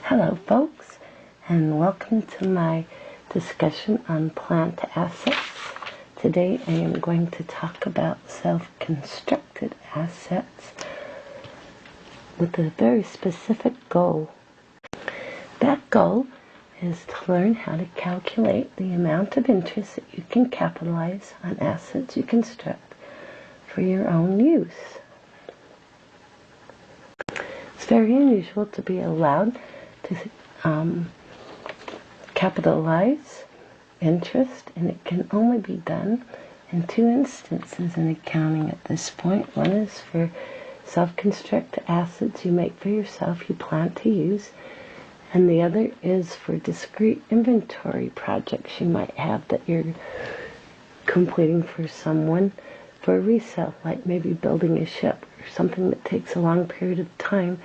Hello folks, and welcome to my discussion on plant assets. Today I am going to talk about self-constructed assets with a very specific goal. That goal is to learn how to calculate the amount of interest that you can capitalize on assets you construct for your own use. It's very unusual to be allowed to capitalize interest, and it can only be done in two instances in accounting at this point. One is for self-construct assets you make for yourself, you plan to use, and the other is for discrete inventory projects you might have that you're completing for someone for resale, like maybe building a ship or something that takes a long period of time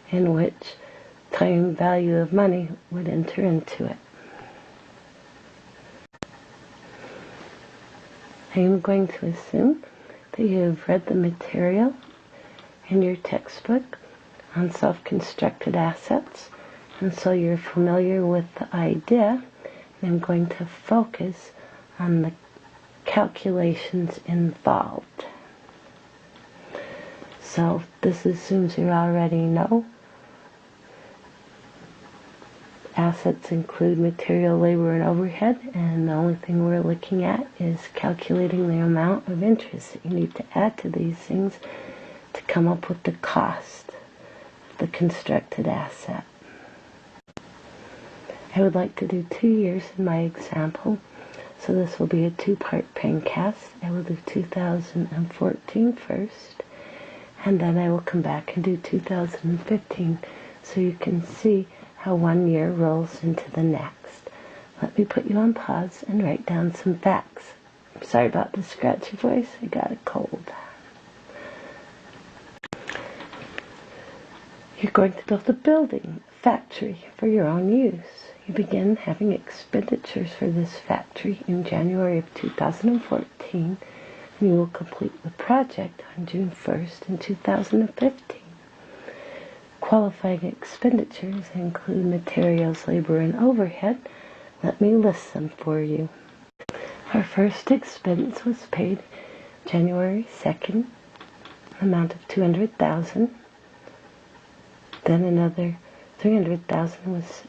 in which time value of money would enter into it. I am going to assume that you have read the material in your textbook on self-constructed assets, and so you're familiar with the idea. I'm going to focus on the calculations involved. So this assumes you already know assets include material, labor, and overhead, and the only thing we're looking at is calculating the amount of interest that you need to add to these things to come up with the cost of the constructed asset. I would like to do 2 years in my example, so this will be a two-part pencast. I will do 2014 first, and then I will come back and do 2015, so you can see how 1 year rolls into the next. Let me put you on pause and write down some facts. I'm sorry about the scratchy voice, I got a cold. You're going to build a building, a factory, for your own use. You begin having expenditures for this factory in January of 2014, and you will complete the project on June 1st in 2015. Qualifying expenditures include materials, labor, and overhead. Let me list them for you. Our first expense was paid January 2nd, amount of $200,000. Then another $300,000 was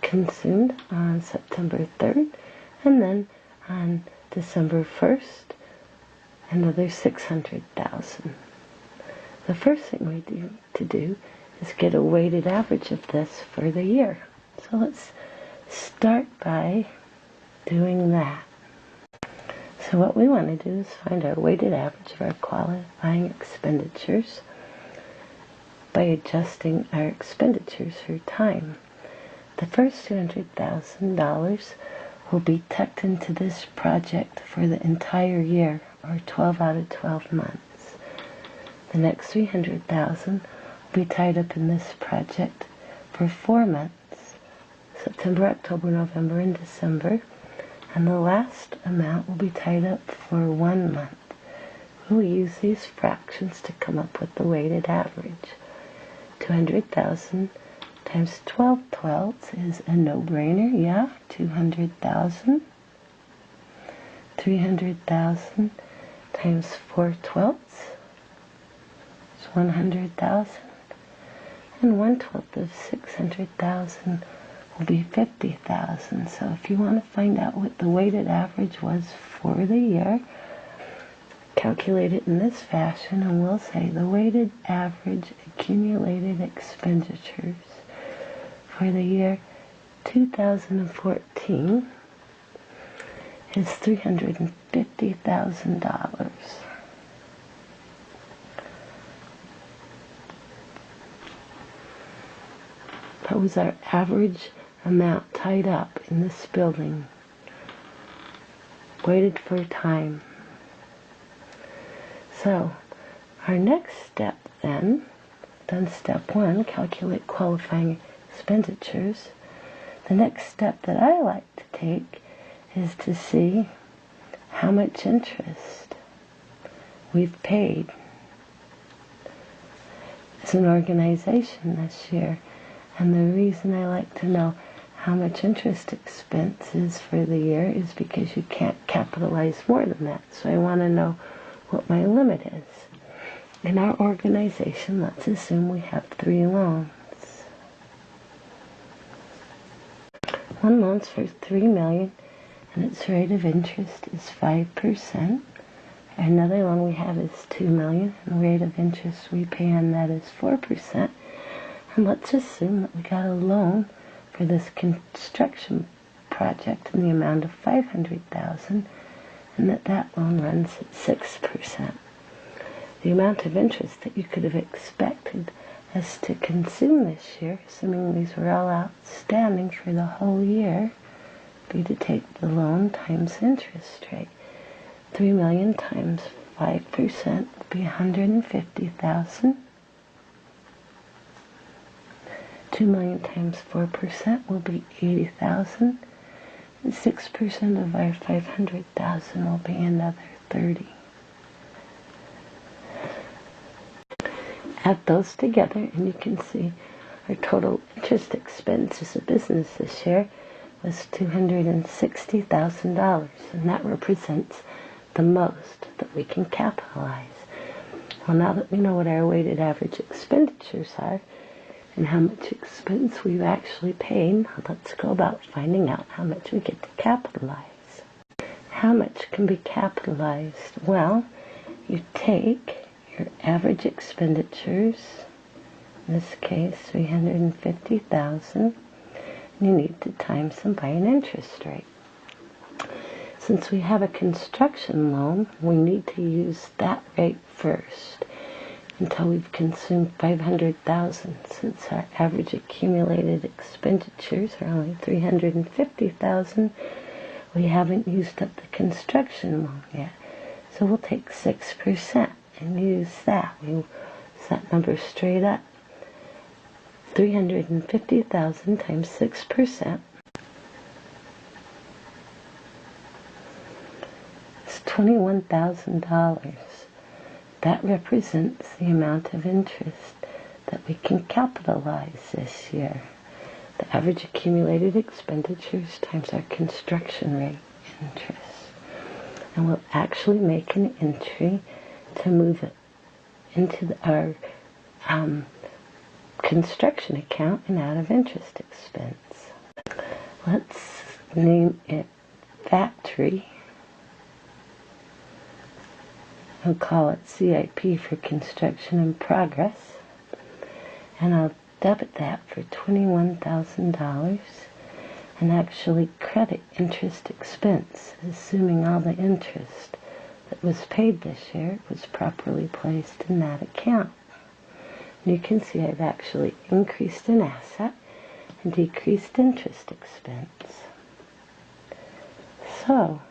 consumed on September 3rd, and then on December 1st, another $600,000. The first thing we need to do is get a weighted average of this for the year. So let's start by doing that. So what we want to do is find our weighted average of our qualifying expenditures by adjusting our expenditures for time. The first $200,000 will be tucked into this project for the entire year, or 12 out of 12 months. The next $300,000 be tied up in this project for 4 months, September, October, November, and December, and the last amount will be tied up for 1 month. We'll use these fractions to come up with the weighted average. 200,000 times 12 twelfths is a no-brainer, yeah, 200,000. 300,000 times 4 twelfths is 100,000. And 1/12 of 600,000 will be 50,000. So if you want to find out what the weighted average was for the year, calculate it in this fashion, and we'll say the weighted average accumulated expenditures for the year 2014 is $350,000. That was our average amount tied up in this building, weighted for time. So, our next step then, done step 1, calculate qualifying expenditures. The next step that I like to take is to see how much interest we've paid as an organization this year. And the reason I like to know how much interest expense is for the year is because you can't capitalize more than that. So I want to know what my limit is. In our organization, let's assume we have 3 loans. One loan's for $3 million, and its rate of interest is 5%. Another loan we have is $2 million, and the rate of interest we pay on that is 4%. And let's assume that we got a loan for this construction project in the amount of $500,000, and that loan runs at 6%. The amount of interest that you could have expected us to consume this year, assuming these were all outstanding for the whole year, would be to take the loan times interest rate. $3 million times 5% would be $150,000. $2 million times 4% will be $80,000. And 6% of our $500,000 will be another $30,000. Add those together and you can see our total interest expense as a business this year was $260,000, and that represents the most that we can capitalize. Well, now that we know what our weighted average expenditures are and how much expense we've actually paid, let's go about finding out how much we get to capitalize. How much can be capitalized? Well, you take your average expenditures, in this case $350,000, and you need to times them by an interest rate. Since we have a construction loan, we need to use that rate first until we've consumed $500,000. Since our average accumulated expenditures are only $350,000, we haven't used up the construction loan yet. So we'll take 6% and use that. We use that number straight up. $350,000 times 6% is $21,000. That represents the amount of interest that we can capitalize this year. The average accumulated expenditures times our construction rate interest. And we'll actually make an entry to move it into our construction account and out of interest expense. Let's name it Factory. I'll call it CIP for Construction in Progress. And I'll debit that for $21,000 and actually credit interest expense, assuming all the interest that was paid this year was properly placed in that account. And you can see I've actually increased an asset and decreased interest expense. So,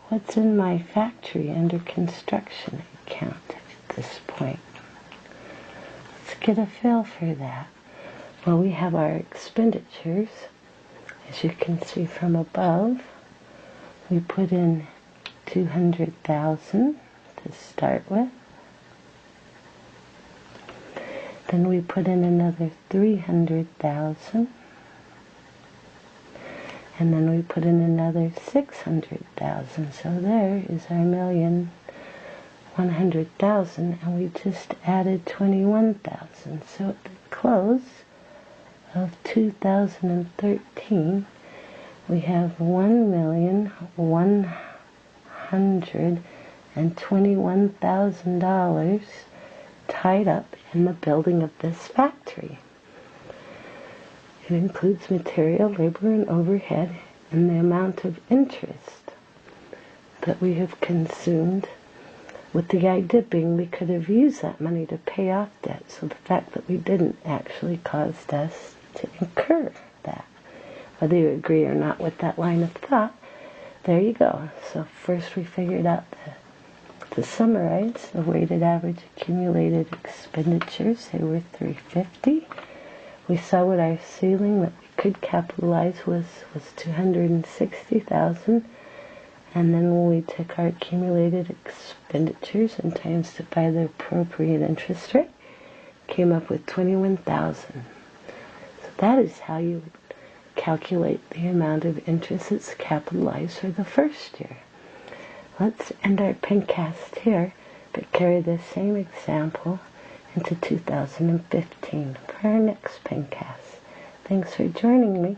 what's in my factory under construction account at this point? Let's get a feel for that. Well, we have our expenditures. As you can see from above, we put in $200,000 to start with. Then we put in another $300,000. And then we put in another $600,000. So there is our $1,100,000, and we just added $21,000. So at the close of 2013, we have $1,121,000 tied up in the building of this factory. It includes material, labor, and overhead, and the amount of interest that we have consumed, with the idea being we could have used that money to pay off debt. So the fact that we didn't actually caused us to incur that. Whether you agree or not with that line of thought, there you go. So first we figured out to summarize the weighted average accumulated expenditures. They were $350,000. We saw what our ceiling that we could capitalize was $260,000, and then when we took our accumulated expenditures and times it by the appropriate interest rate, came up with $21,000. So That is how you would calculate the amount of interest that's capitalized for the first year. Let's end our pencast here, but carry this same example into 2015 for our next pencast. Thanks for joining me.